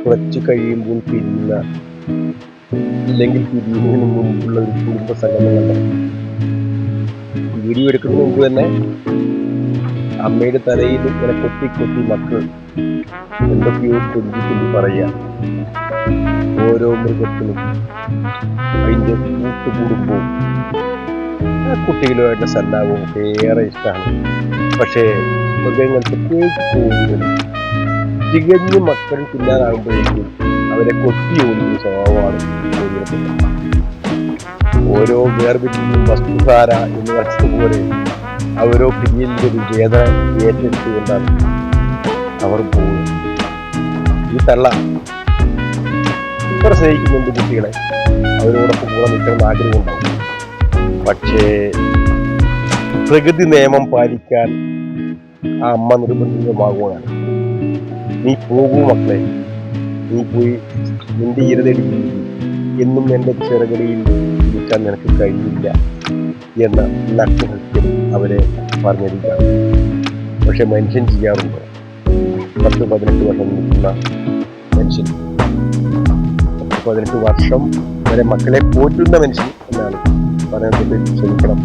കുറച്ച് കഴിയുമ്പോൾ പിരിയുന്ന, ഇല്ലെങ്കിൽ പിരിയുന്നതിന് മുമ്പുള്ള ഒരു കുടുംബ സംഗമങ്ങൾ. വീഡിയോ എടുക്കുന്നതിന് മുമ്പ് തന്നെ അമ്മയുടെ തലയിൽ ഇങ്ങനെ കൊത്തി കൊത്തി മക്കൾ എന്തൊക്കെയോ കൊഞ്ചി പറയുക. ഓരോ മൃഗത്തിനും അതിൻ്റെ കൂട്ടുകുടുംബവും കുട്ടികളുമായിട്ടുള്ള സല്ലാപവും ഒക്കെ ഏറെ ഇഷ്ടമാണ്. പക്ഷേ മൃഗങ്ങൾ പ്രത്യേകിച്ച് കോഴികൾ തികഞ്ഞ് മക്കൾ തിന്നാനാകുമ്പോഴേക്കും അവരെ കൊത്തി ഓടിക്കുന്ന സ്വഭാവമാണ് കോഴികൾക്ക്. ഓരോ വേർപിരിയും വസ്തുധാര എന്ന് പറഞ്ഞതുപോലെ ഓരോ പിരിയലിൻ്റെ ഒരു വേദന ഏറ്റെടുത്തുകൊണ്ടാണ് അവർ പോകുന്നത്. ഈ തള്ള ഇത്ര സ്നേഹിക്കുന്നുണ്ട് കുട്ടികളെ, അവരോടൊപ്പം കൂടെ നിൽക്കണമെന്ന് ആഗ്രഹമുണ്ടാവും. പക്ഷേ പ്രകൃതി നിയമം പാലിക്കാൻ ആ അമ്മ നിർബന്ധിതമാകുകയാണ്. നീ പോകൂ മക്കളെ, നീ പോയി നിന്റെ ഇരുതടി എന്നും എൻ്റെ ചെറുകടിയിൽ നിൽക്കാൻ നിനക്ക് കഴിയില്ല എന്ന നഗ്നഹത്യം അവരെ പറഞ്ഞിരിക്കുകയാണ്. പക്ഷെ മനുഷ്യൻ ചെയ്യാറുണ്ട്. 10-18 വർഷം നിൽക്കുന്ന മനുഷ്യൻ, 10-18 വർഷം വരെ മക്കളെ പോറ്റുന്ന മനുഷ്യൻ എന്നാണ് പറയുന്നത്. ക്ഷമിക്കണം.